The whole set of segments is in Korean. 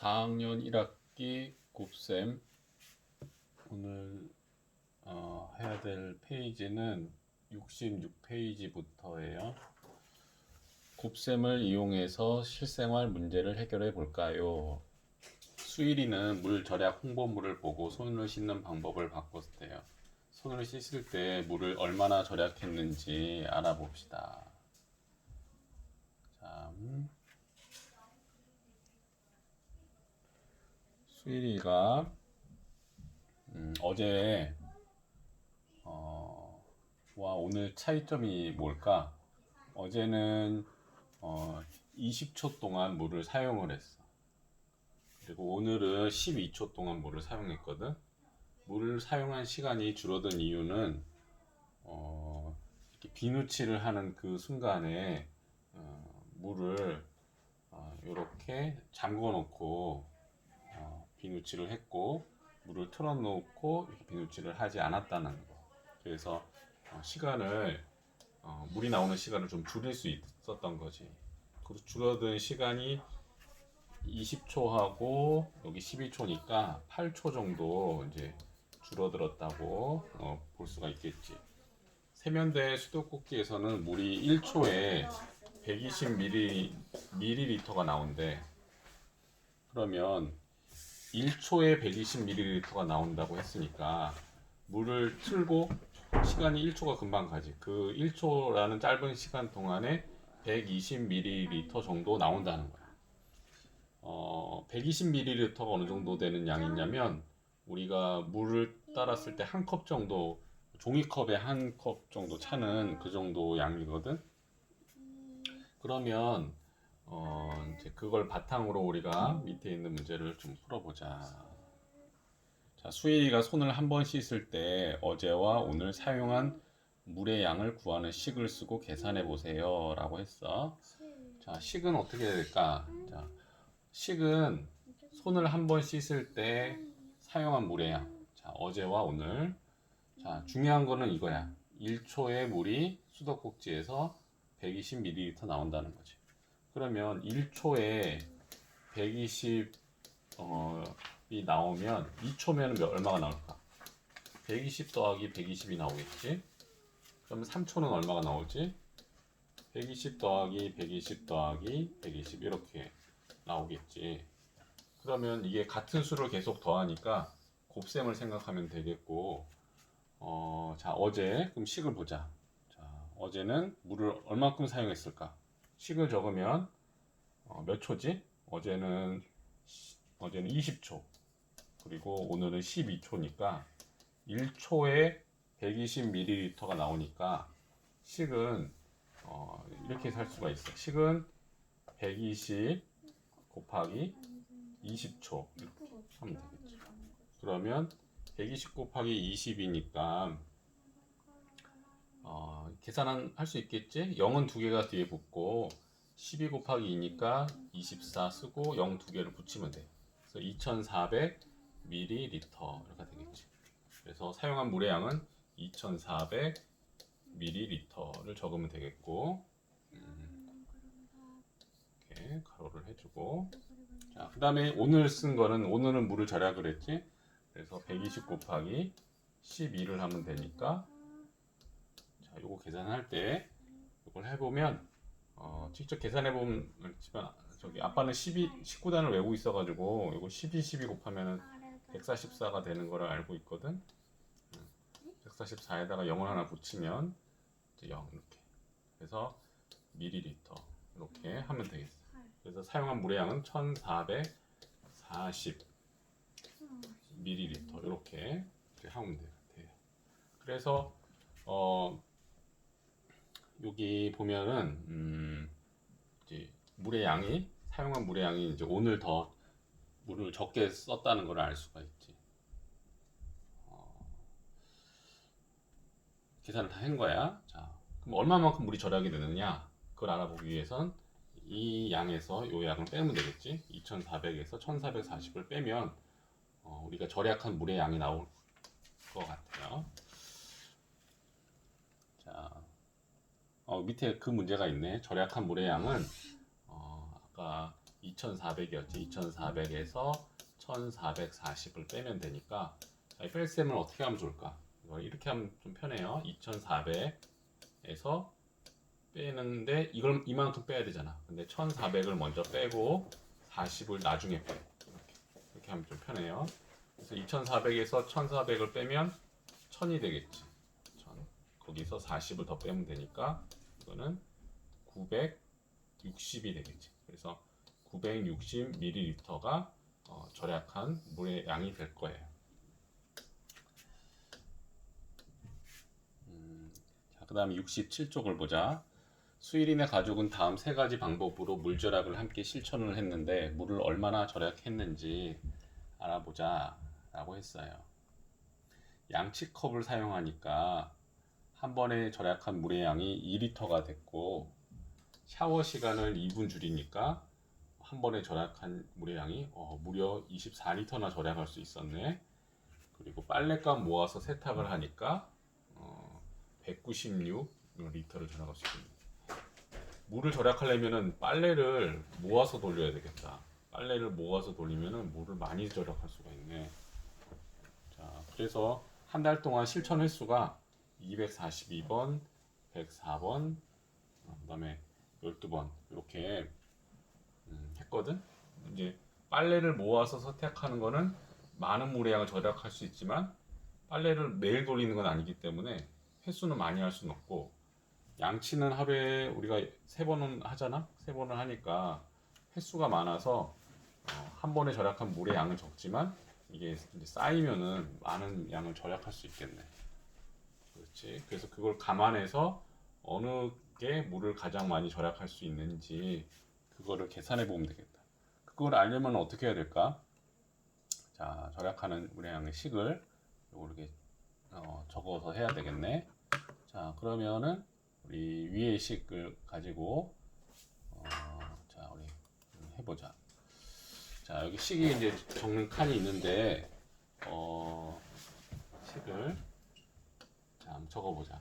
4학년 1학기 곱셈 오늘 해야 될 페이지는 66페이지부터예요. 곱셈을 이용해서 실생활 문제를 해결해 볼까요? 수일이는 물 절약 홍보물을 보고 손을 씻는 방법을 바꿨대요. 손을 씻을 때 물을 얼마나 절약했는지 알아봅시다. 자, 수일이가 어제 와 오늘 차이점이 뭘까? 어제는 20초 동안 물을 사용을 했어. 그리고 오늘은 12초 동안 물을 사용했거든. 물을 사용한 시간이 줄어든 이유는 이렇게 비누칠을 하는 그 순간에 물을 이렇게 잠궈 놓고 비누칠을 했고 물을 틀어 놓고 이렇게 비누칠을 하지 않았다는 거. 그래서 시간을 물이 나오는 시간을 좀 줄일 수 있었던 거지. 그리고 줄어든 시간이 20초하고 여기 12초니까 8초 정도 이제 줄어들었다고 볼 수가 있겠지. 세면대 수도꼭지에서는 물이 1초에 120ml가 나온대. 그러면 1초에 120ml가 나온다고 했으니까 물을 틀고 시간이 1초가 금방 가지. 그 1초라는 짧은 시간 동안에 120ml 정도 나온다는 거야. 120ml가 어느 정도 되는 양이냐면 우리가 물을 따랐을 때 한 컵 정도, 종이컵에 한 컵 정도 차는 그 정도 양이거든. 그러면 이제 그걸 바탕으로 우리가 밑에 있는 문제를 좀 풀어보자. 자, 수일이가 손을 한 번 씻을 때 어제와 오늘 사용한 물의 양을 구하는 식을 쓰고 계산해 보세요 라고 했어. 자, 식은 어떻게 해야 될까? 자, 식은 손을 한 번 씻을 때 사용한 물의 양. 자, 어제와 오늘. 자, 중요한 거는 이거야. 1초의 물이 수도꼭지에서 120ml 나온다는 거지. 그러면 1초에 120이 나오면 2초면 얼마가 나올까? 120 더하기 120이 나오겠지? 그러면 3초는 얼마가 나오지? 120 더하기 120 더하기 120 이렇게 나오겠지. 그러면 이게 같은 수를 계속 더하니까 곱셈을 생각하면 되겠고, 자, 어제 그럼 식을 보자. 자, 어제는 물을 얼마큼 사용했을까? 식을 적으면 몇 초지? 어제는 20초. 그리고 오늘은 12초니까 1초에 120ml가 나오니까 식은 이렇게 살 수가 있어. 식은 120 곱하기 20초 이렇게 하면 되겠죠. 그러면 120 곱하기 20이니까 계산할 수 있겠지? 0은 두 개가 뒤에 붙고 12 곱하기 2니까 24 쓰고 0 두 개를 붙이면 돼. 그래서 2400ml 이렇게 되겠지. 그래서 사용한 물의 양은 2400ml를 적으면 되겠고, 이렇게 가로를 해주고, 자, 그 다음에 오늘 쓴 거는 오늘은 물을 절약을 했지. 그래서 120 곱하기 12를 하면 되니까, 자, 요거 계산할 때 이걸 해보면 직접 계산해 보면 저기 아빠는 19단을 외우고 있어가지고 이거 12 곱하면 144가 되는 거를 알고 있거든. 144에다가 0을 하나 붙이면 이제 0 이렇게. 그래서 밀리리터 이렇게 하면 되겠어. 그래서 사용한 물의 양은 1440 밀리리터 이렇게 하면 돼요. 그래서 여기 보면은 이제 물의 양이 사용한 물의 양이 이제 오늘 더 물을 적게 썼다는 걸 알 수가 있지. 계산을 다 한 거야. 자, 그럼 얼마만큼 물이 절약이 되느냐? 그걸 알아보기 위해선 이 양에서 이 양을 빼면 되겠지. 2400에서 1440을 빼면 우리가 절약한 물의 양이 나올 것 같아요. 자, 밑에 그 문제가 있네. 절약한 물의 양은 아까 2400이었지. 2400에서 1440을 빼면 되니까 자, 이 뺄셈을 어떻게 하면 좋을까? 이걸 이렇게 하면 좀 편해요. 2400에서 빼는데 이걸 이만큼 빼야 되잖아. 근데 1400을 먼저 빼고 40을 나중에 빼. 이렇게 하면 좀 편해요. 그래서 2400에서 1400을 빼면 1000이 되겠지. 1000. 거기서 40을 더 빼면 되니까 이거는 960이 되겠지. 그래서 960ml가 절약한 물의 양이 될 거예요. 자, 그 다음에 67쪽을 보자. 수일이네 가족은 다음 세 가지 방법으로 물 절약을 함께 실천을 했는데 물을 얼마나 절약했는지 알아보자 라고 했어요. 양치컵을 사용하니까 한 번에 절약한 물의 양이 2리터가 됐고 샤워 시간을 2분 줄이니까 한 번에 절약한 물의 양이 무려 24리터나 절약할 수 있었네. 그리고 빨랫감 모아서 세탁을 하니까 196리터를 절약할 수 있습니다. 물을 절약하려면은 빨래를 모아서 돌려야 되겠다. 빨래를 모아서 돌리면은 물을 많이 절약할 수가 있네. 자, 그래서 한 달 동안 실천 횟수가 242번, 104번, 그다음에 12번 이렇게 했거든. 이제 빨래를 모아서 세탁하는 거는 많은 물의 양을 절약할 수 있지만 빨래를 매일 돌리는 건 아니기 때문에 횟수는 많이 할 수는 없고 양치는 하루에 우리가 3번은 하잖아. 3번을 하니까 횟수가 많아서 한 번에 절약한 물의 양은 적지만 이게 이제 쌓이면은 많은 양을 절약할 수 있겠네. 그렇지. 그래서 그걸 감안해서 어느 게 물을 가장 많이 절약할 수 있는지 그거를 계산해 보면 되겠다. 그걸 알려면 어떻게 해야 될까? 자, 절약하는 물의 양의 식을 이렇게 적어서 해야 되겠네. 자, 그러면은 우리 위의 식을 가지고 자, 우리 해보자. 자, 여기 식이 이제 적는 칸이 있는데 식을 자, 한번 적어보자.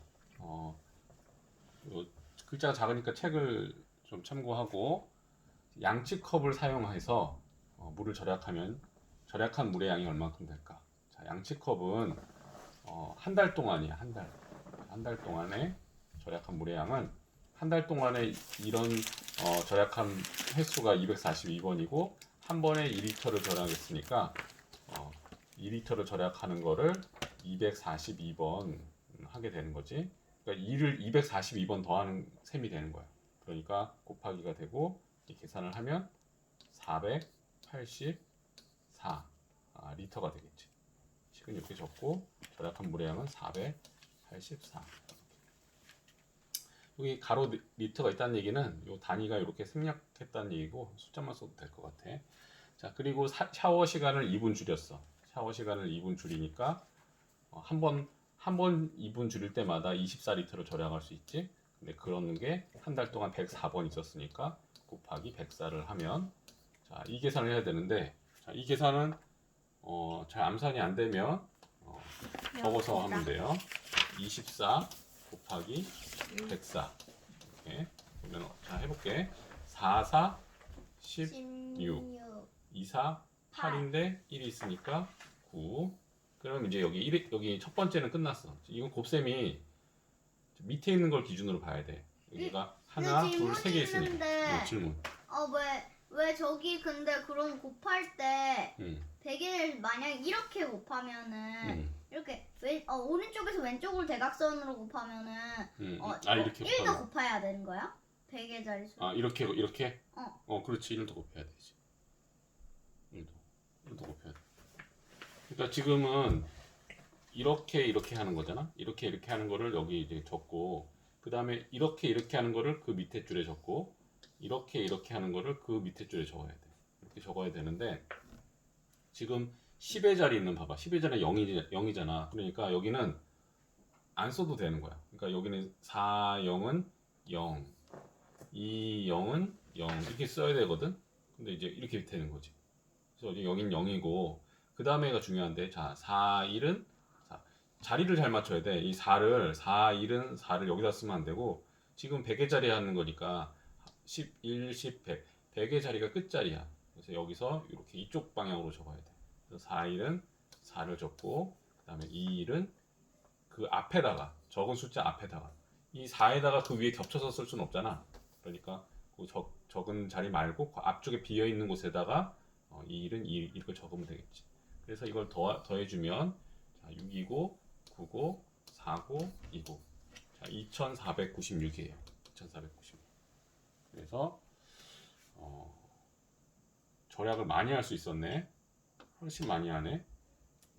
글자가 작으니까 책을 좀 참고하고 양치컵을 사용해서 물을 절약하면 절약한 물의 양이 얼마큼 될까? 자, 양치컵은 한 달 동안이야. 한 달 동안에 절약한 물의 양은 한 달 동안에 이런 절약한 횟수가 242번이고 한 번에 2리터를 절약했으니까 2리터를 절약하는 거를 242번 하게 되는 거지. 그러니까 2를 242번 더하는 셈이 되는 거야. 그러니까 곱하기가 되고 계산을 하면 484 리터가 되겠지. 식은 이렇게 적고 절약한 물의 양은 484. 여기 가로 리터가 있다는 얘기는 이 단위가 이렇게 생략했다는 얘기고 숫자만 써도 될 것 같아. 자, 그리고 샤워 시간을 2분 줄였어. 샤워 시간을 2분 줄이니까 한 번 2분 줄일 때마다 24리터를 절약할 수 있지. 근데 그런 게 한 달 동안 104번 있었으니까 곱하기 104를 하면 자, 이 계산을 해야 되는데 자, 이 계산은 잘 암산이 안 되면 적어서 하면 돼요. 24 곱하기 104 이렇게 그러면 자 해볼게. 4, 4, 16 2, 4, 8인데 1이 있으니까 9. 그럼 이제 여기 첫 번째는 끝났어. 이건 곱셈이 밑에 있는 걸 기준으로 봐야 돼. 여기가 하나, 둘, 세 개 있으니까. 질문. 왜 저기 근데 그럼 곱할 때 100을 만약 이렇게 곱하면은 이렇게 오른쪽에서 왼쪽으로 대각선으로 곱하면은 이렇게 1도 곱해야 되는 거야? 100의 자릿수. 이렇게? 그렇지. 1도 곱해야 되지. 1도 곱해야 돼. 그러니까 지금은 이렇게 하는 거잖아. 이렇게 하는 거를 여기 이제 적고 그 다음에 이렇게 하는 거를 그 밑에 줄에 적고 이렇게 하는 거를 그 밑에 줄에 적어야 돼. 이렇게 적어야 되는데 지금 10의 자리는 봐봐. 10의 자리는 0이잖아. 그러니까 여기는 안 써도 되는 거야. 그러니까 여기는 4, 0은 0, 2, 0은 0 이렇게 써야 되거든. 근데 이제 이렇게 되는 거지. 그래서 여긴 0이고 그 다음에가 중요한데 자 4, 1은 자리를 잘 맞춰야 돼. 이 4를 4, 1은 4를 여기다 쓰면 안 되고 지금 100의 자리 하는 거니까 11, 10, 100 100의 자리가 끝자리야. 그래서 여기서 이렇게 이쪽 방향으로 적어야 돼. 그래서 4일은 4를 적고, 그 다음에 2일은 그 앞에다가, 적은 숫자 앞에다가, 이 4에다가 그 위에 겹쳐서 쓸 수는 없잖아. 그러니까 그 적은 자리 말고 그 앞쪽에 비어 있는 곳에다가 2일은 2 이렇게 적으면 되겠지. 그래서 이걸 더해주면, 자, 6이고, 9고, 4고, 2고. 자, 2496이에요. 2496. 그래서 절약을 많이 할 수 있었네. 훨씬 많이 하네.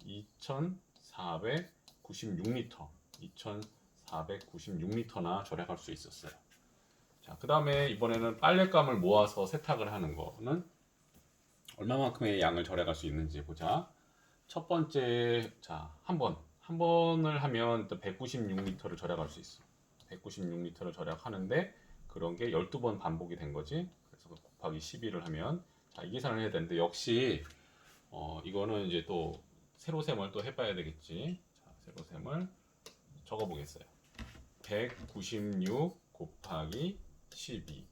2496리터. 2496리터나 절약할 수 있었어요. 자, 그 다음에 이번에는 빨랫감을 모아서 세탁을 하는 거는 얼마만큼의 양을 절약할 수 있는지 보자. 첫 번째, 자, 한 번을 하면 196리터를 절약할 수 있어. 196리터를 절약하는데 그런 게 12번 반복이 된 거지. 그래서 곱하기 12를 하면, 자, 이 계산을 해야 되는데, 역시 이거는 이제 또 세로셈을 또 해봐야 되겠지. 자, 세로셈을 적어보겠어요. 196 곱하기 12.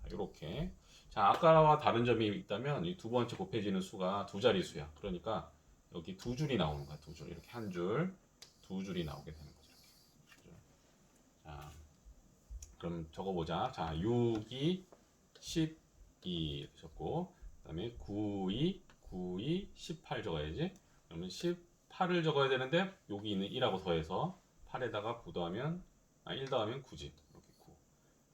자, 이렇게. 자, 아까와 다른 점이 있다면 이 두 번째 곱해지는 수가 두 자릿수야. 그러니까 여기 두 줄이 나오는 거야. 두 줄. 이렇게 한 줄, 두 줄이 나오게 되는 거죠. 이렇게. 자, 그럼 적어보자. 자, 6이 12 적고, 그 다음에 9이 18 적어야지. 그러면 18을 적어야 되는데 여기 있는 1하고 더해서 8에다가 9 더하면 1 더하면 9지. 이렇게 9.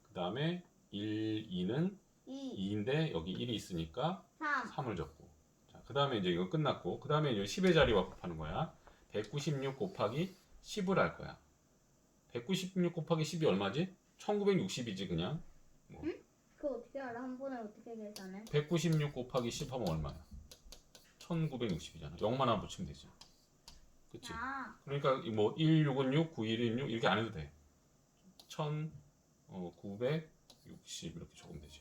그 다음에 1, 2는 2인데 여기 1이 있으니까 3을 적고. 자, 그 다음에 이제 이거 끝났고, 그 다음에 이제 10의 자리와 곱하는 거야. 196 곱하기 10을 할 거야. 196 곱하기 10이 얼마지? 1960이지 그냥. 뭐. 응? 그거 어떻게 알아? 한 번에 어떻게 계산해? 196 곱하기 10 하면 얼마야? 1960이잖아. 0만 하나 붙이면 되지. 그치? 그러니까 뭐 16은 6, 91은 6 이렇게 안 해도 돼. 1960 이렇게 적으면 되지.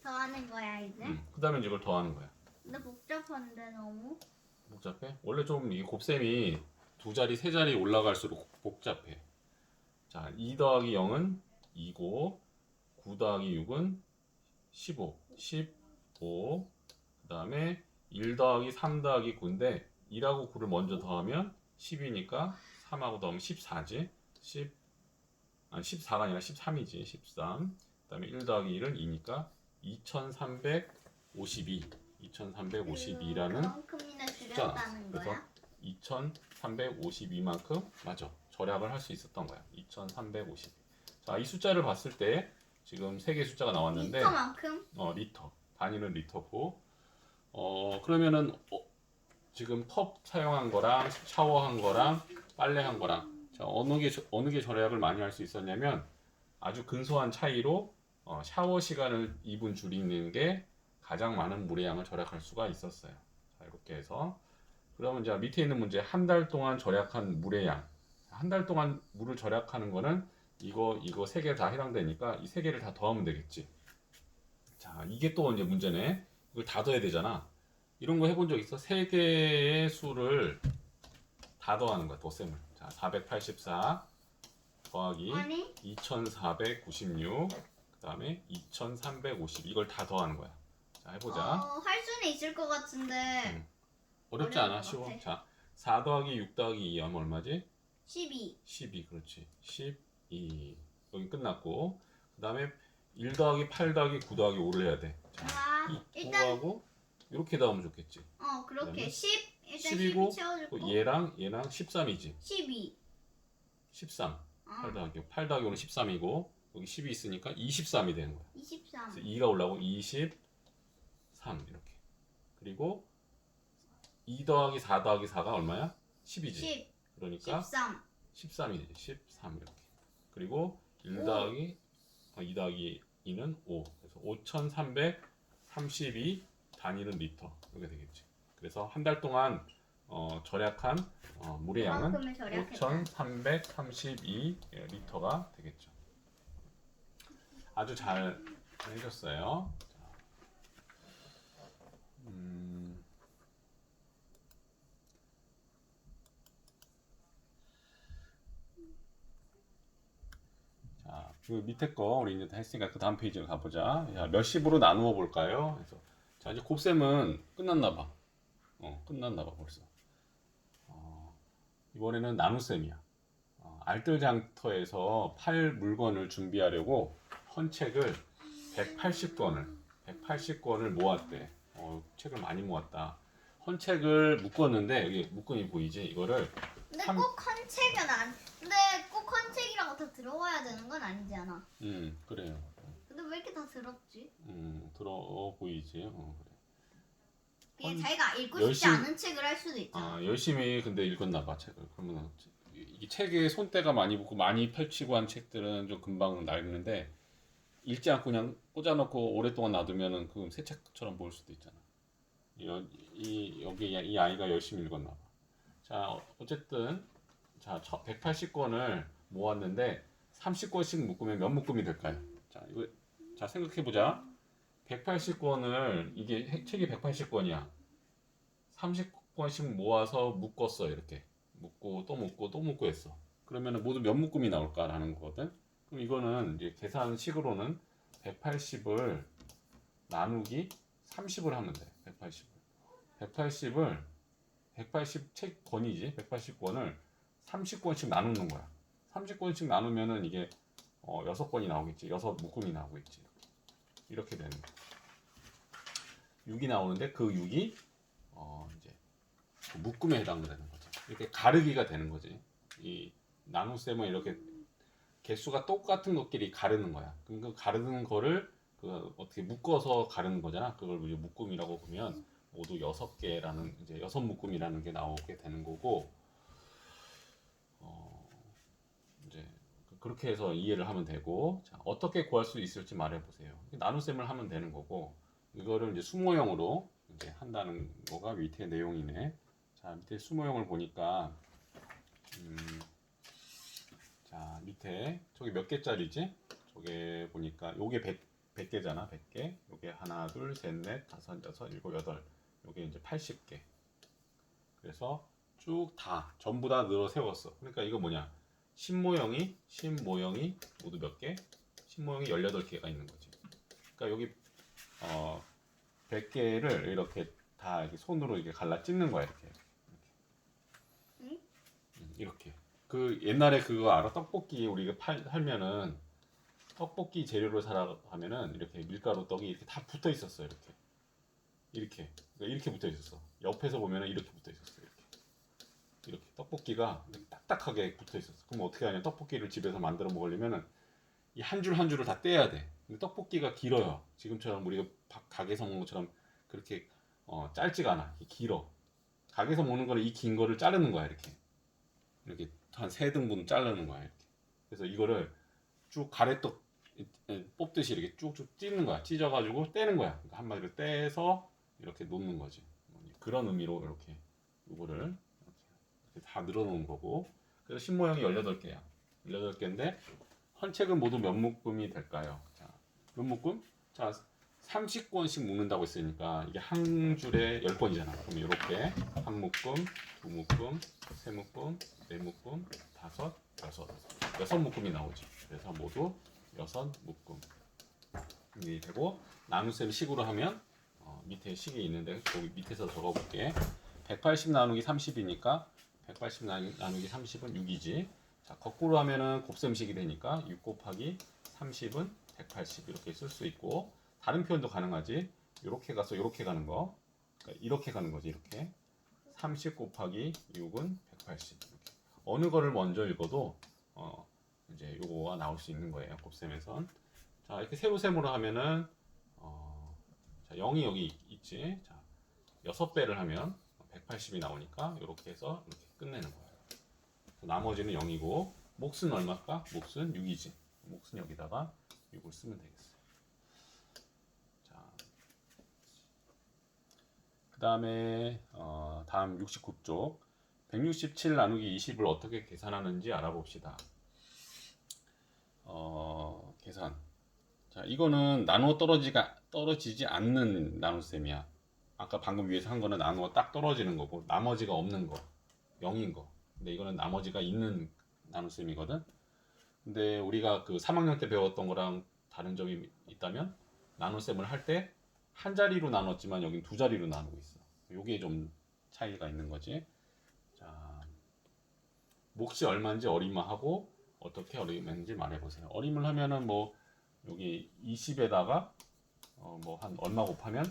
더하는 거야 이제? 그 다음에 이제 이걸 더하는 거야. 근데 복잡한데 너무? 복잡해? 원래 좀 이 곱셈이 두 자리, 세 자리 올라갈수록 복잡해. 자, 2 더하기 0은 2고, 9 더하기 6은 15. 그 다음에 1 더하기 3 더하기 9인데 1하고 9를 먼저 더하면 10이니까 3하고 더하면 14지. 14가 아니라 13이지. 13. 그 다음에 1 더하기 1은 2니까 2352. 2352라는 그만큼이나 줄였다는 그래서 거야? 2352만큼 맞아. 절약을 할 수 있었던 거야. 2352. 자, 이 숫자를 봤을 때 지금 세 개 숫자가 나왔는데 리터만큼? 리터. 단위는 리터고. 그러면은 지금 컵 사용한 거랑 샤워한 거랑 빨래한 거랑, 자, 어느 게 절약을 많이 할 수 있었냐면 아주 근소한 차이로 샤워 시간을 2분 줄이는 게 가장 많은 물의 양을 절약할 수가 있었어요. 자, 이렇게 해서 그러면 이제 밑에 있는 문제, 한 달 동안 절약한 물의 양. 한 달 동안 물을 절약하는 거는 이거 세 개 다 해당되니까 이 세 개를 다 더하면 되겠지. 자, 이게 또 이제 문제네. 이걸 다 더해야 되잖아. 이런 거 해본 적 있어? 세 개의 수를 다 더하는 거야, 덧셈을. 자, 484 더하기 아니 2496, 그 다음에 2350, 이걸 다 더하는 거야. 자, 해보자. 할 수는 있을 것 같은데 어렵지 어려울 않아, 것 쉬워. 같아. 자, 4 더하기 6 더하기 2 하면 얼마지? 12 12, 그렇지. 12. 여기 끝났고, 그 다음에 1 더하기 8 더하기 9 더하기 5를 해야 돼. 자, 이 일단 9하고 이렇게 더하면 좋겠지. 그렇게 그다음에 10 일단 10이고, 10 채워주고 얘랑 13이지. 12 13. 8 더하기 8 더하기 5는 13이고, 여기 10이 있으니까 23이 되는 거야. 23 그래서 2가 올라오고 23 이렇게. 그리고 2 더하기 4 더하기 4가 얼마야? 10이지. 10 그러니까 13 13이 되지. 13 이렇게. 그리고 1 오. 더하기 2 더하기 2는 5. 그래서 5332 단위는 리터. 이렇게 되겠지. 그래서 한 달 동안 절약한 물의 양은 그만큼을 절약했다. 5332 리터가 되겠죠. 아주 잘 해줬어요. 자, 그 밑에 거 우리 이제 다 했으니까 그 다음 페이지로 가보자. 야, 몇십으로 나누어 볼까요? 그래서 자 이제 곱셈은 끝났나 봐. 끝났나 봐 벌써. 이번에는 나눗셈이야. 알뜰장터에서 팔 물건을 준비하려고 헌책을 180권을 모았대. 책을 많이 모았다. 헌책을 묶었는데 여기 묶음이 보이지? 이거를 근데 삼- 꼭 헌책은 안. 근데 꼭 헌책이라고 다 들어와야 되는 건 아니지 않아. 그래요. 근데 왜 이렇게 다 더럽지? 들어 보이지? 그래. 그게 자기가 읽고 싶지 열심히- 않은 책을 할 수도 있잖아. 열심히 근데 읽었나 봐 책을. 그러면 이 책에 손때가 많이 붙고 많이 펼치고 한 책들은 좀 금방 낡는데 읽지 않고 그냥 꽂아놓고 오랫동안 놔두면은 그 새 책처럼 보일 수도 있잖아. 여기 이 아이가 열심히 읽었나 봐. 자 어쨌든 자 180권을 모았는데 30권씩 묶으면 몇 묶음이 될까요? 자 이거 자 생각해 보자. 180권을 이게 책이 180권이야. 30권씩 모아서 묶었어 이렇게 묶고 또 묶고 또 묶고 했어. 그러면은 모두 몇 묶음이 나올까라는 거거든. 그럼 이거는 이제 계산식으로는 180을 나누기 30을 하면 돼. 180을 180 책 권이지. 180권을 30권씩 나누는 거야. 30권씩 나누면은 이게 6권이 나오겠지. 6묶음이 나오겠지. 이렇게 되는 거야. 6이 나오는데 그 6이 이제 그 묶음에 해당되는 거죠. 이렇게 가르기가 되는 거지. 이 나눗셈은 이렇게 개수가 똑같은 것끼리 가르는 거야. 그럼 그 가르는 거를 그 어떻게 묶어서 가르는 거잖아. 그걸 이제 묶음이라고 보면 모두 6개라는 이제 6묶음이라는 게 나오게 되는 거고 이제 그렇게 해서 이해를 하면 되고 자, 어떻게 구할 수 있을지 말해 보세요. 나눗셈을 하면 되는 거고 이거를 이제 수모형으로 이제 한다는 거가 밑에 내용이네. 자 밑에 수모형을 보니까 자 밑에 저기 몇 개짜리지? 저게 보니까 요게 100개잖아. 100개. 요게 하나, 둘, 셋, 넷, 다섯, 여섯, 일곱, 여덟. 요게 이제 80개. 그래서 쭉 다 전부 다 늘어 세웠어. 그러니까 이거 뭐냐? 신모형이 모두 몇 개? 신모형이 18개가 있는 거지. 그러니까 여기 100개를 이렇게 다 이렇게 손으로 이렇게 갈라 찢는 거야, 이렇게. 응? 이렇게. 그 옛날에 그거 알아? 떡볶이 우리가 팔면은 떡볶이 재료를 사러 가면은 이렇게 밀가루 떡이 이렇게 다 붙어 있었어, 이렇게 그러니까 이렇게 붙어 있었어. 옆에서 보면은 이렇게 붙어 있었어, 이렇게 떡볶이가 딱딱하게 붙어 있었어. 그럼 어떻게 하냐? 떡볶이를 집에서 만들어 먹으려면은 이 한 줄 한 줄을 다 떼야 돼. 근데 떡볶이가 길어요. 지금처럼 우리가 가게에서 먹는 것처럼 그렇게 짧지가 않아. 길어. 가게에서 먹는 거는 이 긴 거를 자르는 거야, 이렇게 한 3등분 자르는 거야, 이렇게. 그래서 이거를 쭉 가래떡 뽑듯이 이렇게 쭉쭉 찢는 거야. 찢어가지고 떼는 거야. 그러니까 한마디로 떼서 이렇게 놓는 거지. 그런 의미로 이렇게 이거를 이렇게 다 늘어놓은 거고. 그래서 신모형이 18개야. 18개인데 헌책은 모두 몇 묶음이 될까요? 자, 몇 묶음? 자, 30권씩 묶는다고 했으니까 이게 한 줄에 10권이잖아. 그럼 이렇게 한 묶음, 두 묶음, 세 묶음, 네 묶음, 다섯, 여섯 묶음이 나오지. 그래서 모두 6묶음. 이 되고 나눗셈 식으로 하면 밑에 식이 있는데 거기 밑에서 적어볼게. 180 나누기 30이니까 180 나누기 30은 6이지. 자, 거꾸로 하면은 곱셈식이 되니까 6 곱하기 30은 180 이렇게 쓸 수 있고 다른 표현도 가능하지. 이렇게 가서 이렇게 가는 거. 그러니까 이렇게 가는 거지. 이렇게 30 곱하기 6은 180. 이렇게. 어느 거를 먼저 읽어도 이제 요거가 나올 수 있는 거예요. 곱셈에선. 자, 이렇게 세로셈으로 하면은 자, 0이 여기 있지. 자, 6배를 하면 180이 나오니까 이렇게 해서 이렇게 끝내는 거예요. 나머지는 0이고 몫은 얼마일까? 몫은 6이지. 몫은 여기다가 6을 쓰면 되겠어요. 자, 그 다음에 다음 69쪽 167 나누기 20을 어떻게 계산하는지 알아봅시다. 계산. 자, 이거는 나누어 떨어지지 않는 나눗셈이야. 아까 방금 위에서 한 거는 나누어 딱 떨어지는 거고 나머지가 없는 거, 0인 거. 근데 이거는 나머지가 있는 나눗셈이거든. 근데 우리가 그 3학년 때 배웠던 거랑 다른 점이 있다면 나눗셈을 할 때 한 자리로 나눴지만 여긴 두 자리로 나누고 있어. 요게 좀 차이가 있는 거지. 자, 몫이 얼마인지 어림하고 어떻게 어림했는지 말해보세요. 어림을 하면은 뭐 여기 20에다가 뭐 한 얼마 곱하면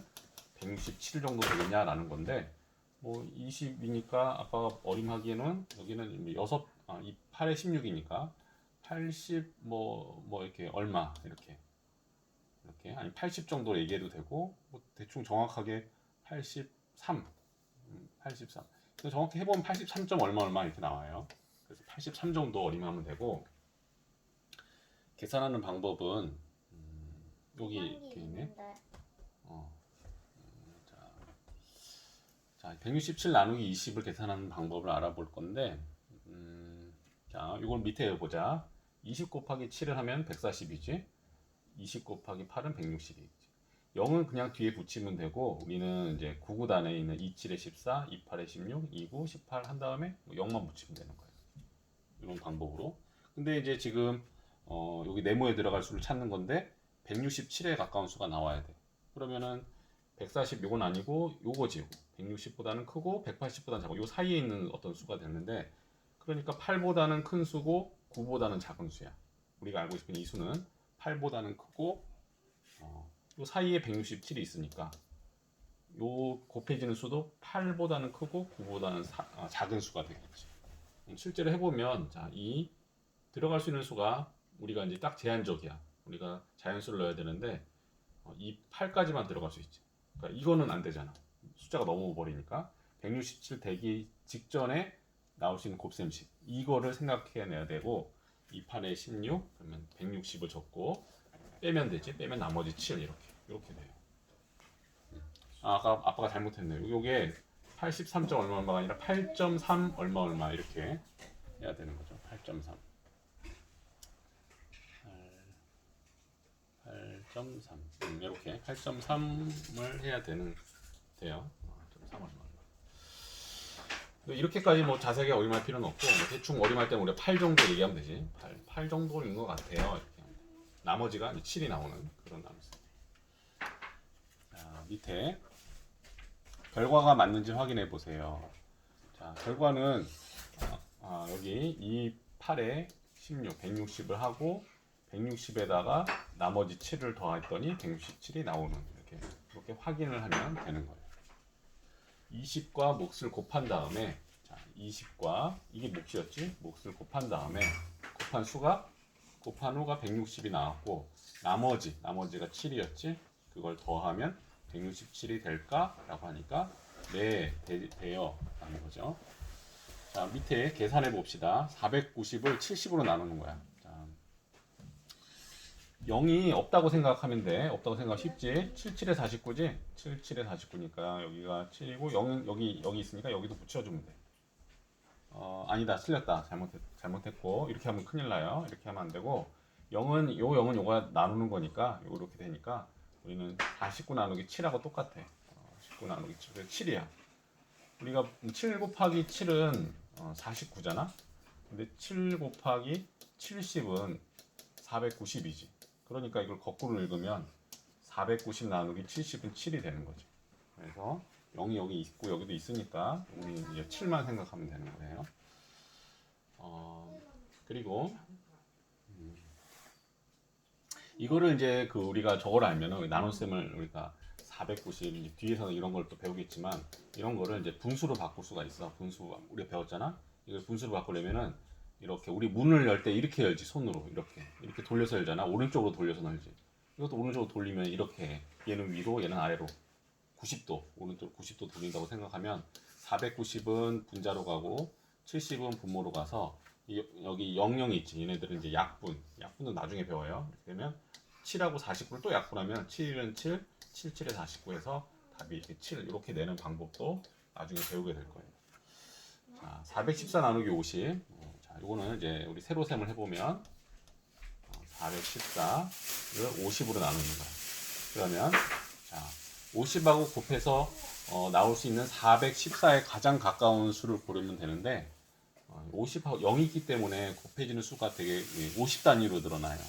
167 정도 되겠냐라는 건데 뭐 20이니까 아빠가 어림하기에는 여기는 이 8에 16이니까 80 뭐 이렇게 얼마 이렇게 아니 80 정도 얘기해도 되고 뭐 대충 정확하게 83 83 근데 정확히 해보면 83점 얼마 이렇게 나와요. 그래서 83 정도 어림하면 되고 계산하는 방법은 여기 이렇게 있네. 자, 167 나누기 20을 계산하는 방법을 알아볼 건데, 자, 이걸 밑에 보자. 20 곱하기 7을 하면 140이지. 20 곱하기 8은 160이지. 0은 그냥 뒤에 붙이면 되고, 우리는 이제 99단에 있는 27에 14, 28에 16, 29, 18 한 다음에 0만 붙이면 되는 거예요. 이런 방법으로. 근데 이제 지금 여기 네모에 들어갈 수를 찾는 건데 167에 가까운 수가 나와야 돼. 그러면은 140 요건 아니고 요거지. 160보다는 크고 180보다는 작고 요 사이에 있는 어떤 수가 되는데 그러니까 8보다는 큰 수고 9보다는 작은 수야. 우리가 알고 싶은 이 수는 8보다는 크고 요 사이에 167이 있으니까 요 곱해지는 수도 8보다는 크고 9보다는 작은 수가 되겠지. 실제로 해보면 자, 이 들어갈 수 있는 수가 우리가 이제 딱 제한적이야. 우리가 자연수를 넣어야 되는데 이 8까지만 들어갈 수 있지. 그러니까 이거는 안 되잖아. 숫자가 너무 버리니까 167 되기 직전에 나올 수 있는 곱셈식 이거를 생각해내야 되고 2, 8에 16 그러면 160을 적고 빼면 되지. 빼면 나머지 7 이렇게 돼요. 아까 아빠가 잘못했네요. 요게 83점 얼마가 아니라 8.3 얼마 이렇게 해야 되는 거죠. 8.3 8.3 이렇게 8.3을 해야 돼요. 8.3 얼마. 이렇게까지 뭐 자세하게 어림할 필요는 없고 뭐 대충 어림할 때는 우리가 8 정도 얘기하면 되지. 8 정도인 것 같아요. 이렇게. 나머지가 7이 나오는 그런 나눗셈. 자, 밑에 결과가 맞는지 확인해 보세요. 자, 결과는 여기 이 8에 16, 160을 하고 160에다가 나머지 7을 더했더니 167이 나오는 이렇게 확인을 하면 되는 거예요. 20과 몫을 곱한 다음에 자, 20과 이게 몫이었지? 몫을 곱한 다음에 곱한 후가 160이 나왔고 나머지가 7이었지? 그걸 더하면 167이 될까라고 하니까 네, 돼요 라는 거죠. 자, 밑에 계산해 봅시다. 490을 70으로 나누는 거야. 자, 0이 없다고 생각하면 돼. 없다고 생각 쉽지. 77에 49지? 77에 49니까 여기가 7이고 0은 여기 있으니까 여기도 붙여주면 돼. 아니다. 틀렸다. 잘못했고 이렇게 하면 큰일 나요. 이렇게 하면 안 되고 0은 요거 나누는 거니까 이렇게 되니까 우리는 49 나누기 7하고 똑같아. 19 나누기 7, 7이야. 우리가 7 곱하기 7은 49잖아. 근데 7 곱하기 70은 490이지. 그러니까 이걸 거꾸로 읽으면 490 나누기 70은 7이 되는 거지. 그래서 0이 여기 있고 여기도 있으니까 우리 이제 7만 생각하면 되는 거예요. 그리고 이거를 이제 우리가 저걸 알면은 나눗셈을 우리가 490 뒤에서는 이런 걸 또 배우겠지만 이런 거를 이제 분수로 바꿀 수가 있어. 분수 우리가 배웠잖아. 이걸 분수로 바꾸려면은 이렇게 우리 문을 열 때 이렇게 열지 손으로 이렇게 돌려서 열잖아. 오른쪽으로 돌려서 열지. 이것도 오른쪽으로 돌리면 이렇게 얘는 위로 얘는 아래로 90도 오른쪽 90도 돌린다고 생각하면 490은 분자로 가고 70은 분모로 가서 여기 00이 있지. 얘네들은 이제 약분은 나중에 배워요. 이렇게 되면 7하고 49를 또 약분하면 7은 7, 77에 49에서 답이 이렇게 7 이렇게 내는 방법도 나중에 배우게 될 거예요. 자, 414 나누기 50. 자, 이거는 이제 우리 세로 셈을 해보면 414를 50으로 나누는 거야. 그러면 자, 50하고 곱해서 나올 수 있는 414에 가장 가까운 수를 고르면 되는데 50하고 0이 있기 때문에 곱해지는 수가 되게 50 단위로 늘어나요.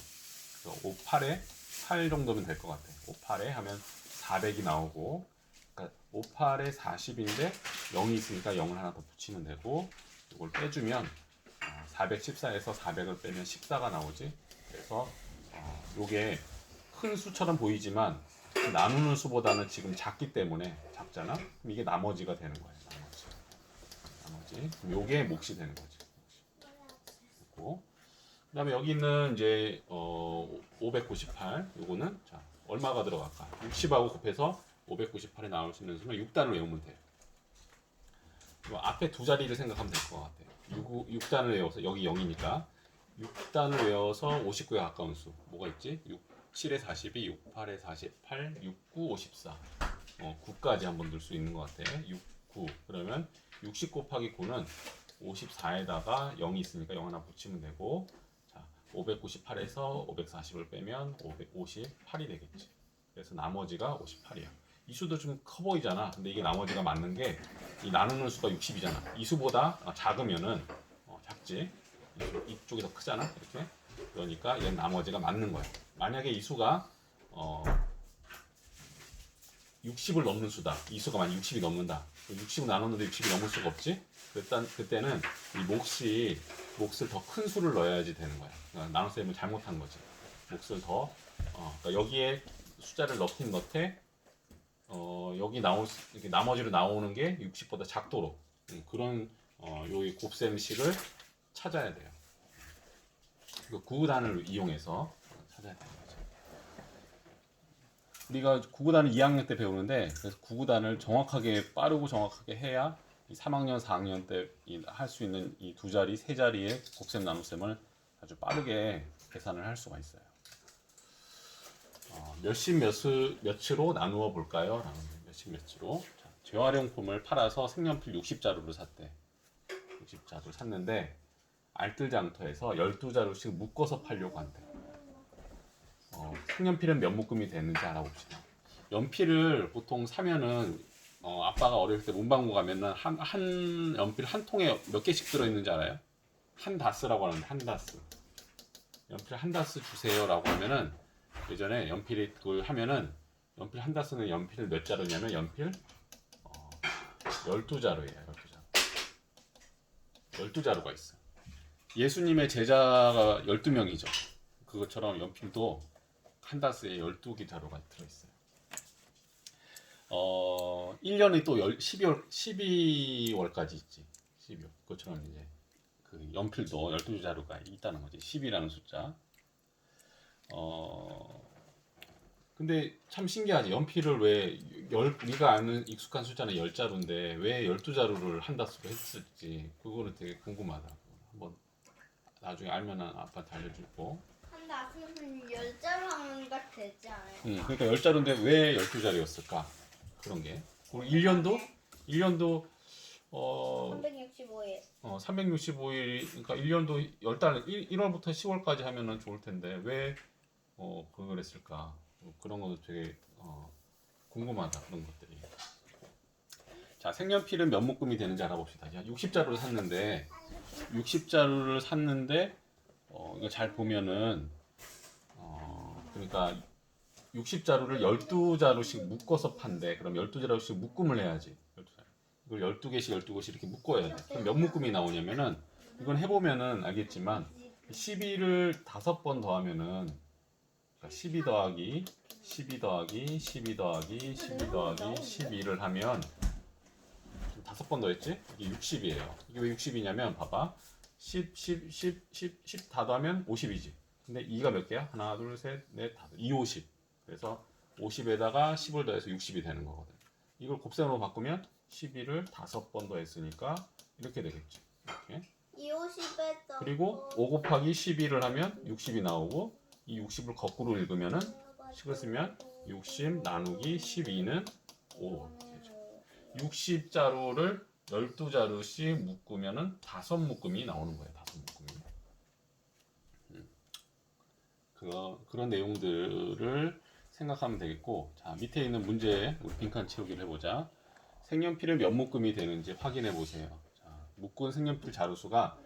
그래서 5, 8에 8 정도면 될 것 같아. 5, 8에 하면 400이 나오고, 그러니까 5, 8에 40인데 0이 있으니까 0을 하나 더 붙이면 되고, 이걸 빼주면 414에서 400을 빼면 14가 나오지. 그래서 요게 큰 수처럼 보이지만 나누는 수보다는 지금 작기 때문에 작잖아. 그럼 이게 나머지가 되는 거예요. 나머지. 그럼 요게 몫이 되는 거지. 그리고 그다음에 여기 있는 이제 598 요거는 자 얼마가 들어갈까? 60하고 곱해서 598에 나올 수 있는 수는 6단을 외우면 돼요. 뭐 앞에 두 자리를 생각하면 될 것 같아. 6단을 외워서 여기 0이니까 6단을 외워서 59에 가까운 수 뭐가 있지? 6, 7에 42, 6, 8에 48, 6, 9, 54 9까지 한번 넣을 수 있는 것 같아. 6, 9 그러면 60 곱하기 9는 54에다가 0이 있으니까 0 하나 붙이면 되고 자 598에서 540을 빼면 558이 되겠지. 그래서 나머지가 58이야. 이 수도 좀 커 보이잖아. 근데 이게 나머지가 맞는 게 이 나누는 수가 60이잖아. 이 수보다 작으면은 작지. 이쪽이 더 크잖아. 이렇게. 그러니까 얘는 나머지가 맞는 거야. 만약에 이 수가 60을 넘는 수다. 이 수가 만약 60이 넘는다. 60을 나눴는데 60이 넘을 수가 없지. 그때는 이 몫을 더 큰 수를 넣어야지 되는 거야. 그러니까 나눗셈을 잘못한 거지. 몫을 더 그러니까 여기에 숫자를 넣긴 넣되 여기 이렇게 나머지로 나오는 게 60보다 작도록 그런 요 곱셈식을 찾아야 돼요. 그 구구단을 이용해서 찾아야 되는 거죠. 우리가 구구단을 2학년 때 배우는데 그래서 구구단을 정확하게 빠르고 정확하게 해야 3학년, 4학년 때 할 수 있는 이 두 자리, 세 자리의 곱셈 나눗셈을 아주 빠르게 계산을 할 수가 있어요. 몇십 몇으로 나누어 볼까요? 라는 몇십 몇으로. 자, 재활용품을 팔아서 색연필 60자루를 샀대. 60자루를 샀는데 알뜰장터에서 12자루씩 묶어서 팔려고 한대. 색연필은 몇 묶음이 되는지 알아봅시다. 연필을 보통 사면은 아빠가 어릴 때 문방구 가면은 한 연필 한 통에 몇 개씩 들어있는지 알아요? 한 다스라고 하는데 한 다스. 연필 한 다스 주세요라고 하면은 예전에 연필이 그걸 하면은 연필 한 다스는 연필 몇 자루냐면 연필 12자루예요. 12자루가 있어. 예수님의 제자가 12명이죠. 그것처럼 연필도 한 다스에 12개 자루가 들어있어요. 1년이 또 12월까지 있지. 12월. 그것처럼 이제 그 연필도 12자루가 있다는 거지. 10이라는 숫자. 근데 참 신기하지. 연필을 왜 우리가 아는 익숙한 숫자는 10자루인데 왜 12자루를 한 다스로 했을지 그거는 되게 궁금하다. 한번 나중에 알면 아빠한테 알려주고. 한 다스는 10자로 하면 되지 않아요? 그러니까 10자루인데 왜 12자루였을까? 그런 게. 그리고 1년도 365일. 365일 그러니까 1년도 10달 1월부터 10월까지 하면은 좋을 텐데 왜 그걸 했을까? 그런 것도 되게 궁금하다. 그런 것들이. 자, 색연필은 몇 묶음이 되는지 알아봅시다. 60자루를 샀는데 이거 잘 보면은 그러니까 60자루를 12자루씩 묶어서 판대. 그럼 12자루씩 묶음을 해야지. 12자루. 이걸 12개씩 12개씩 이렇게 묶어야 돼. 그럼 몇 묶음이 나오냐면은 이건 해보면은 알겠지만 12를 5번 더하면은 12 더하기 12 더하기 12 더하기 12 더하기 12를 하면 5번 더했지? 이게 60이에요. 이게 왜 60이냐면 봐봐. 10 다 더하면 50이지. 근데 2가 몇 개야? 하나, 둘, 셋, 넷, 다섯. 2, 50. 그래서 50에다가 10을 더해서 60이 되는 거거든. 이걸 곱셈으로 바꾸면 12를 5번 더했으니까 이렇게 되겠지. 이렇게. 250에 그리고 5 곱하기 12를 하면 60이 나오고 이 60을 거꾸로 읽으면은 식을 쓰면 60 나누기 12는 5 되죠. 60자루를 12자루씩 묶으면은 5묶음이 나오는 거예요. 5묶음이. 그런 내용들을 생각하면 되겠고, 자 밑에 있는 문제 우리 빈칸 채우기를 해보자. 색연필은 몇 묶음이 되는지 확인해 보세요. 자, 묶은 색연필 자루수가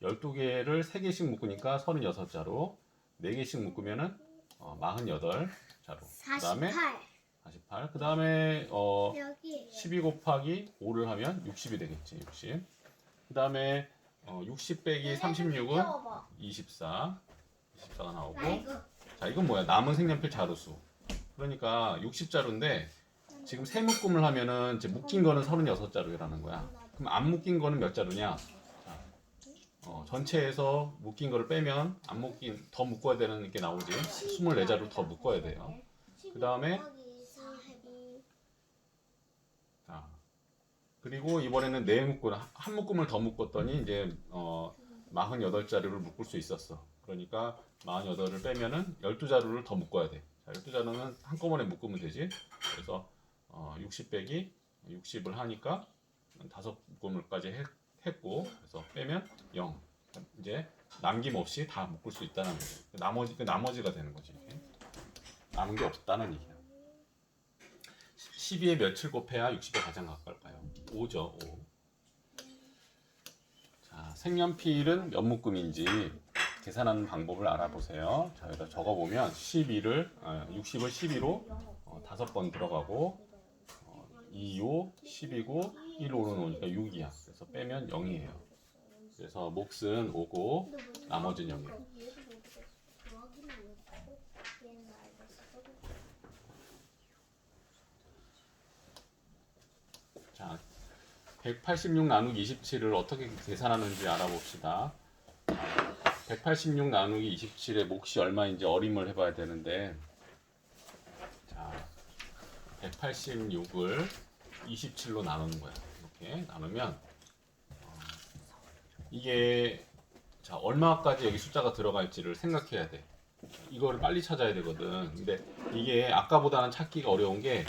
12개를 3개씩 묶으니까 36자루, 4개씩 묶으면은 48자루. 그다음에 48. 그다음에 여기 12 곱하기 5를 하면 60이 되겠지. 60. 그다음에 60 빼기 36은 24. 24가 나오고. 자, 이건 뭐야? 남은 색연필 자루수. 그러니까 60자루인데 지금 세 묶음을 하면은 이제 묶인 거는 36자루라는 거야. 그럼 안 묶인 거는 몇 자루냐? 전체에서 묶인 거를 빼면 안 묶인 더 묶어야 되는 게 나오지. 24자루 더 묶어야 돼요. 그다음에 자, 그리고 이번에는 한 묶음을 더 묶었더니 이제 48자루를 묶을 수 있었어. 그러니까 48을 빼면은 12자루를 더 묶어야 돼. 자, 12자루는 한꺼번에 묶으면 되지. 그래서 60 빼기 60을 하니까 5묶음을까지 했고, 그래서 빼면 0. 이제 남김없이 다 묶을 수 있다는 거죠. 나머지가 되는 거지. 이게. 남은 게 없다는 얘기야. 12에 며칠 곱해야 60에 가장 가까울까요? 5죠. 5. 자, 색연필은 몇 묶음인지 계산하는 방법을 알아보세요. 자, 여기다 적어보면 60을 12로 5번 들어가고 2, 5, 10이고 1, 5로 놓으니까 6이야. 그래서 빼면 0이에요. 그래서 몫은 5고 나머지는 0이에요. 자, 186 나누기 27을 어떻게 계산하는지 알아봅시다. 186 나누기 27의 몫이 얼마인지 어림을 해봐야 되는데, 자, 186을 27로 나누는 거야. 이렇게 나누면 이게 자 얼마까지 여기 숫자가 들어갈지를 생각해야 돼. 이거를 빨리 찾아야 되거든. 근데 이게 아까보다는 찾기가 어려운 게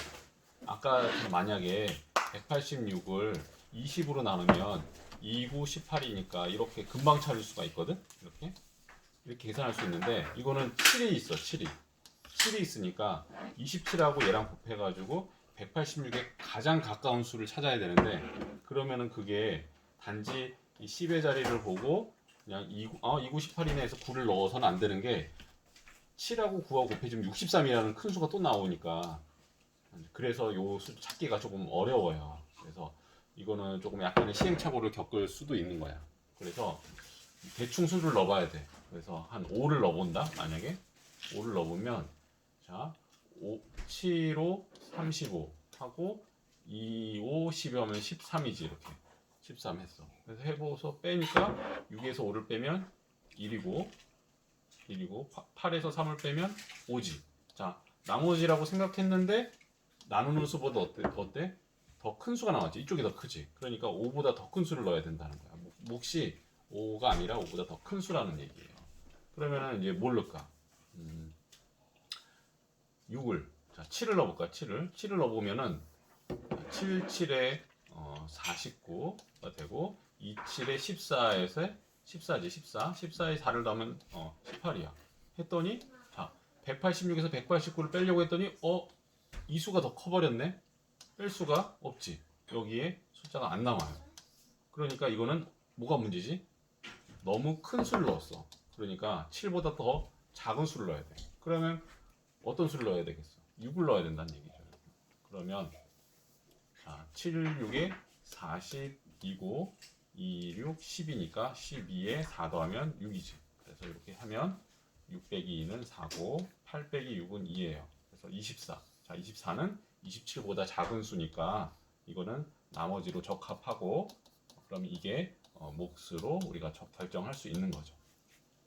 아까 만약에 186을 20으로 나누면 2, 9, 18이니까 이렇게 금방 찾을 수가 있거든. 이렇게 계산할 수 있는데 이거는 7이 있어. 7이 있으니까 27하고 얘랑 곱해가지고 186에 가장 가까운 수를 찾아야 되는데 그러면은 그게 단지 이 10의 자리를 보고 그냥 2, 9, 18이네 해서 9를 넣어서는 안 되는 게 7하고 9하고 곱해주면 63이라는 큰 수가 또 나오니까 그래서 요 수 찾기가 조금 어려워요. 그래서 이거는 조금 약간의 시행착오를 겪을 수도 있는 거야. 그래서 대충 수를 넣어봐야 돼. 그래서 한 5를 넣어본다. 만약에 5를 넣어보면 자 7호 35 하고 2, 5, 10이 하면 13이지 이렇게 13 했어. 그래서 해보서 빼니까 6에서 5를 빼면 1이고 8에서 3을 빼면 5지. 자 나머지라고 생각했는데 나누는 수보다 어때? 더 큰 수가 나왔지. 이쪽이 더 크지. 그러니까 5보다 더 큰 수를 넣어야 된다는 거야. 몫이 5가 아니라 5보다 더 큰 수라는 얘기예요. 그러면은 이제 뭘 넣을까? 6을 자 7을 넣어볼까? 7을 넣어보면은 7, 7에 49가 되고 2, 7에 14에서 14지 14에 4를 더하면 18이야. 했더니 자 186에서 189를 빼려고 했더니 이 수가 더 커버렸네. 뺄 수가 없지. 여기에 숫자가 안 나와요. 그러니까 이거는 뭐가 문제지? 너무 큰 수를 넣었어. 그러니까 7보다 더 작은 수를 넣어야 돼. 그러면 어떤 수를 넣어야 되겠어? 6을 넣어야 된다는 얘기죠. 그러면 자, 7, 6에 40이고 2, 6, 10이니까 12에 4 더하면 6이지. 그래서 이렇게 하면 6 빼기 2는 4고 8 빼기 6은 2예요. 그래서 24. 자, 24는 27보다 작은 수니까 이거는 나머지로 적합하고 그럼 이게 몫으로 우리가 결정할 수 있는 거죠.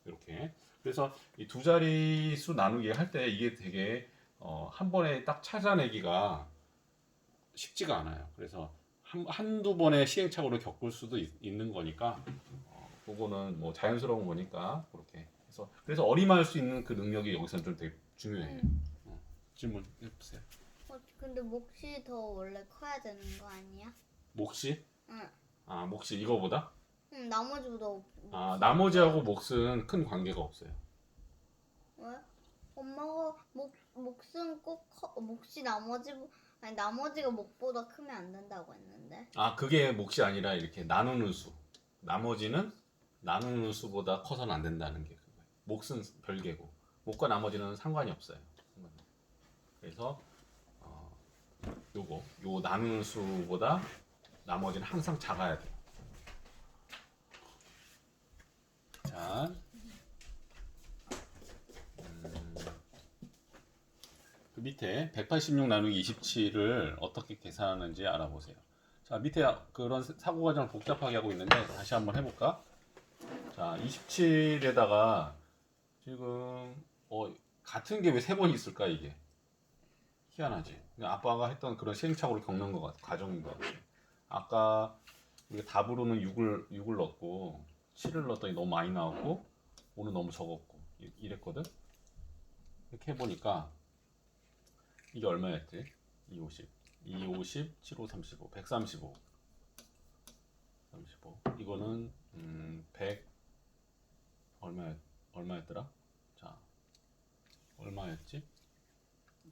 이렇게. 그래서 이 두 자리 수 나누기 할 때 이게 되게 한 번에 딱 찾아내기가 쉽지가 않아요. 그래서 한두 번의 시행착오를 겪을 수도 있는 거니까 그거는 뭐 자연스러운 거니까 그렇게 해서 그래서 어림할 수 있는 그 능력이 여기서는 좀 되게 중요해요. 질문 해보세요. 근데 몫이 더 원래 커야 되는 거 아니야? 몫이? 응. 아 몫이 이거보다? 응, 나머지보다 아 나머지하고 몫은 큰 관계가 없어요. 왜? 엄마가 몫은 몫이 나머지가 몫보다 크면 안 된다고 했는데. 아 그게 몫이 아니라 이렇게 나누는 수. 나머지는 나누는 수보다 커서는 안 된다는 게 그거예요. 몫은 별개고 몫과 나머지는 상관이 없어요. 그래서 요 나누는 수보다 나머지는 항상 작아야 돼요. 자, 그 밑에 186 나누기 27을 어떻게 계산하는지 알아보세요. 자, 밑에 그런 사고 과정을 복잡하게 하고 있는데 다시 한번 해볼까? 자, 27에다가 지금 같은 게 왜 세 번 있을까 이게? 희한하지. 그냥 아빠가 했던 그런 시행착오를 겪는 것 같아. 과정인 것 같아. 아까 우리가 답으로는 6을 넣었고 7을 넣었더니 너무 많이 나왔고 5는 너무 적었고 이랬거든. 이렇게 해보니까 이게 얼마였지? 250, 250, 75, 35, 135, 35. 이거는 100 얼마였더라? 자, 얼마였지?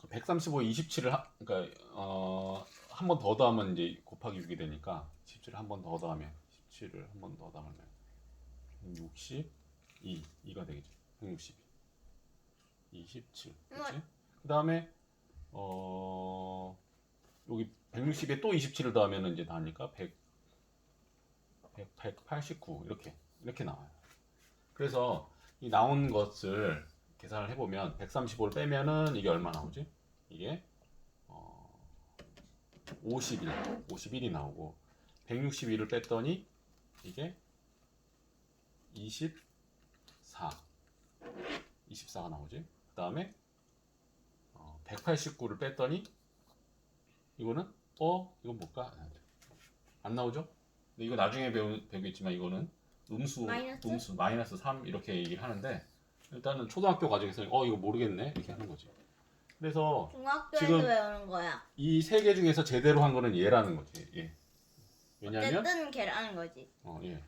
135, 27을 그러니까 한 번 더 더하면 이제 곱하기 6이 되니까 17을 한 번 더 더하면 17을 한 번 더 더하면 162, 2가 되겠지. 162, 27, 그렇지? 그 다음에 여기 160에 또 27을 더하면 이제 나니까 189 이렇게 나와요. 그래서 이 나온 것을 계산을 해보면 135를 빼면은 이게 얼마 나오지? 이게 51이 나오고 161을 뺐더니 이게 24가 나오지. 그 다음에 189를 뺐더니 이거는 이건 뭘까? 안 나오죠? 근데 이거 나중에 배우겠지만 이거는 음수 마이너스 3 이렇게 얘기를 하는데 일단은 초등학교 과정에서 이거 모르겠네 이렇게 하는 거지. 그래서 중학교에서 지금 배우는 거야. 이 세 개 중에서 제대로 한 거는 얘라는 거지. 예. 왜냐면 어쨌든 걔라는 거지. 예.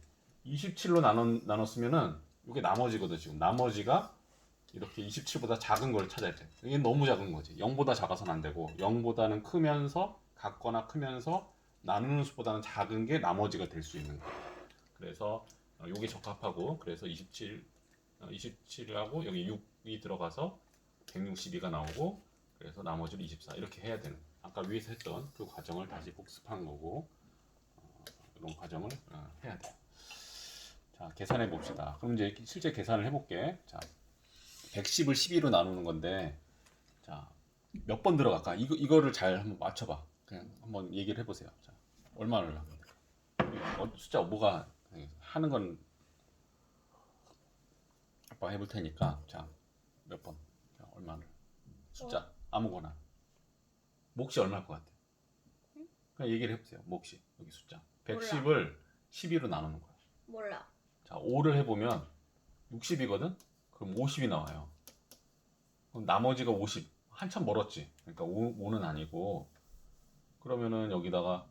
27로 나눴으면은 이게 나머지거든 지금. 나머지가 이렇게 27보다 작은 걸 찾아야 돼. 이게 너무 작은 거지. 0보다 작아서는 안 되고 0보다는 크면서 같거나 크면서 나누는 수보다는 작은 게 나머지가 될 수 있는 거야. 그래서 요게 적합하고 그래서 27하고 여기 6이 들어가서 162가 나오고 그래서 나머지를 24 이렇게 해야 되는. 아까 위에서 했던 그 과정을 다시 복습한 거고 이런 과정을 해야 돼. 자, 계산해 봅시다. 그럼 이제 실제 계산을 해볼게. 자, 110을 12로 나누는 건데, 자, 몇 번 들어갈까? 이거를 잘 한번 맞춰봐. 그냥 한번 얘기를 해보세요. 자, 얼마를 숫자 뭐가 하는 건 아빠 해볼 테니까, 자, 몇 번, 자, 얼마를 숫자 아무거나 몫이 얼마일 것 같아? 그냥 얘기를 해보세요. 몫이 여기 숫자 110을 12로 나누는 거야. 몰라. 자, 5를 해보면 60이거든? 그럼 50이 나와요. 그럼 나머지가 50. 한참 멀었지. 그러니까 5는 아니고 그러면은 여기다가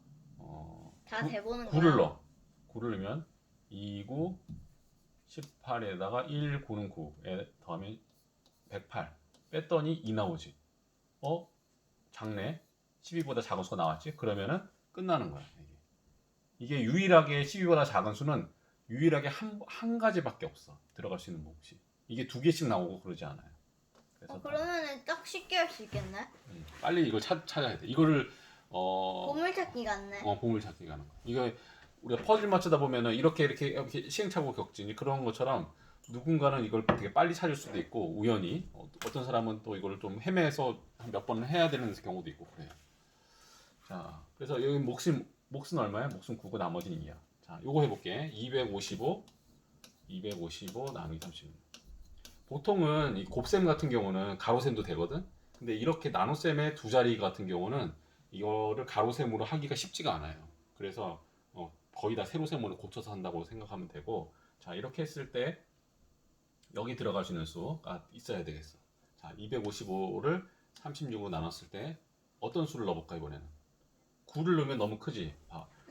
다 대보는 9를 거야. 넣어. 9를 넣으면 2, 9, 18에다가 1, 9는 9에 더하면 108. 뺐더니 2 나오지. 작네. 12보다 작은 수가 나왔지. 그러면은 끝나는 거야. 이게 유일하게 12보다 작은 수는 유일하게 한 가지밖에 없어. 들어갈 수 있는 몫이. 이게 두 개씩 나오고 그러지 않아요. 그래서 그러면은 딱 쉽게 할 수 있겠네. 빨리 이걸 찾아야 돼. 이거를 보물찾기 같네. 보물찾기 가는 거. 이거 우리가 퍼즐 맞추다 보면은 이렇게 시행착오 겪지. 그런 것처럼 누군가는 이걸 되게 빨리 찾을 수도 있고 우연히 어떤 사람은 또 이걸 좀 헤매서 몇 번을 해야 되는 경우도 있고 그래요. 자, 그래서 여기 몫은 얼마야? 몫은 9고 나머지는 2야. 자, 요거 해볼게. 255 나누기 30. 보통은 이 곱셈 같은 경우는 가로셈도 되거든. 근데 이렇게 나눗셈의 두 자리 같은 경우는 이거를 가로셈으로 하기가 쉽지가 않아요. 그래서 거의 다 세로셈으로 고쳐서 한다고 생각하면 되고, 자, 이렇게 했을 때 여기 들어갈 수 있는 수가 있어야 되겠어. 자, 255를 36으로 나눴을 때 어떤 수를 넣어볼까 이번에는? 9를 넣으면 너무 크지.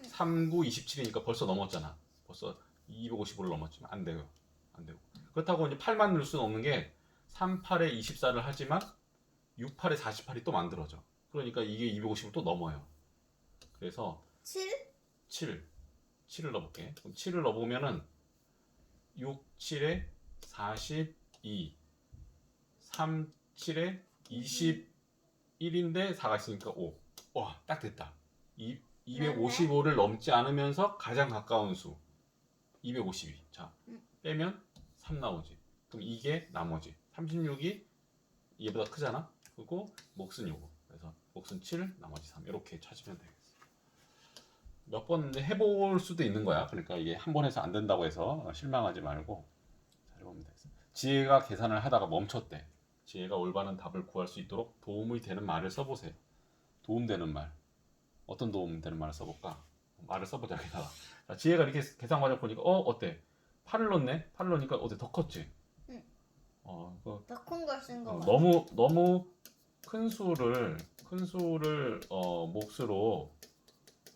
3, 9, 27이니까 벌써 넘었잖아. 벌써 255를 넘었지만 안 돼요. 안 되고. 그렇다고 이제 8만 넣을 수는 없는 게 3, 8에 24를 하지만 6, 8에 48이 또 만들어져. 그러니까 이게 250을 또 넘어요. 그래서 7? 7을 넣어볼게. 그럼 7을 넣어보면은 6, 7에 42, 3, 7에 21인데 4가 있으니까 5. 와, 딱 됐다. 255를 넘지 않으면서 가장 가까운 수 252. 자, 빼면 3 나오지. 그럼 이게 나머지 36이 얘보다 크잖아. 그리고 몫은 요거. 그래서 몫은 7, 나머지 3. 이렇게 찾으면 되겠어. 몇 번 해볼 수도 있는 거야. 그러니까 이게 한 번 해서 안 된다고 해서 실망하지 말고 잘 해보면 되겠어. 지혜가 계산을 하다가 멈췄대. 지혜가 올바른 답을 구할 수 있도록 도움이 되는 말을 써보세요. 도움되는 말. 어떤 도움되는 말을 써볼까? 말을 써보자. 여기다가. 자, 지혜가 이렇게 계산 과정 보니까 어때? 8을 넣네? 8을 넣으니까 어때? 더 컸지? 응. 그 더 큰 걸 쓴 거 같아. 너무 큰 수를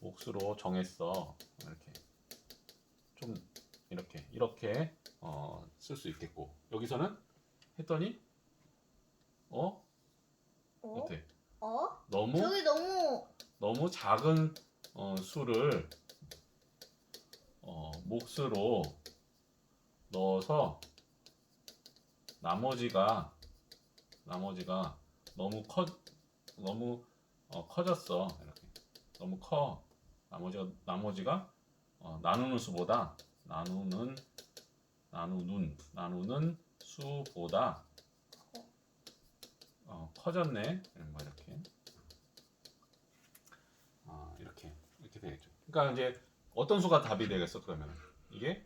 몫으로 정했어. 이렇게 좀 이렇게 쓸 수 있겠고, 여기서는 했더니 어때? 너무 저기 너무 작은 수를 몫으로 넣어서 나머지가 너무 커졌어. 이렇게 너무 커. 나머지가 나누는 수보다 나누는 수보다 커졌네. 이렇게 되겠죠. 그러니까 이제 어떤 수가 답이 되겠어? 그러면 이게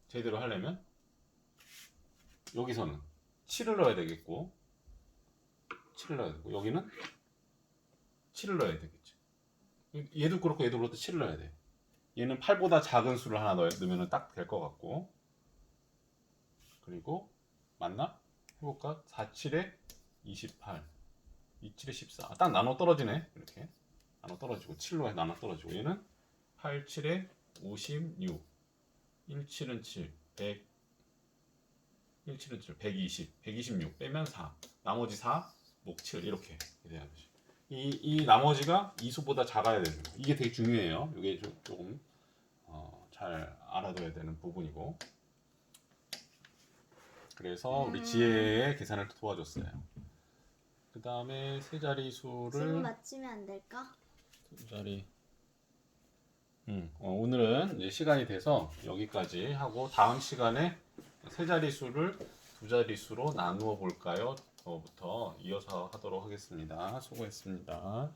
제대로 하려면 여기서는 7을 넣어야 되겠고, 7을 넣어야 되고, 여기는 7을 넣어야 되겠지. 얘도 그렇고 얘도 그렇고 7을 넣어야 돼. 얘는 8보다 작은 수를 하나 넣으면 딱 될 것 같고, 그리고 맞나? 해볼까? 4, 7에 28, 2, 7에 14. 딱 나눠 떨어지네. 이렇게 나눠 떨어지고 7로 나눠 떨어지고, 얘는 8, 7에 56, 1, 7은 7, 100, 1, 7은 7, 120, 126 빼면 4, 나머지 4, 목 7 이렇게 돼야 되지. 이 나머지가 이 수보다 작아야 되는 거. 이게 되게 중요해요. 이게 조금 잘 알아둬야 되는 부분이고. 그래서 우리 지혜의 계산을 도와줬어요. 그 다음에 세 자리 수를 지금 맞추면 안 될까? 두 자리. 오늘은 이제 시간이 돼서 여기까지 하고, 다음 시간에 세 자리 수를 두 자리 수로 나누어 볼까요? 부터 이어서 하도록 하겠습니다. 수고했습니다.